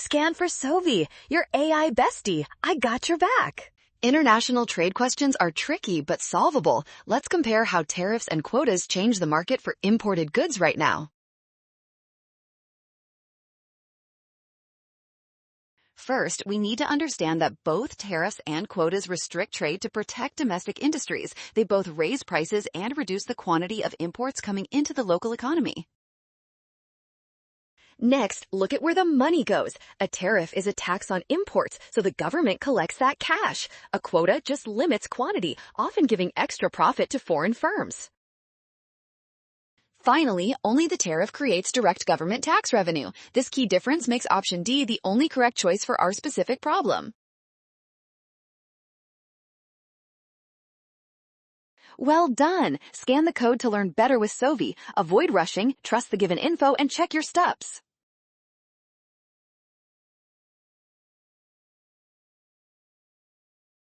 Scan for Sovi, your AI bestie. I got your back. International trade questions are tricky but solvable. Let's compare how tariffs and quotas change the market for imported goods right now. First, we need to understand that both tariffs and quotas restrict trade to protect domestic industries. They both raise prices and reduce the quantity of imports coming into the local economy. Next, look at where the money goes. A tariff is a tax on imports, so the government collects that cash. A quota just limits quantity, often giving extra profit to foreign firms. Finally, only the tariff creates direct government tax revenue. This key difference makes option D the only correct choice for our specific problem. Well done! Scan the code to learn better with Sovi. Avoid rushing, trust the given info, and check your steps.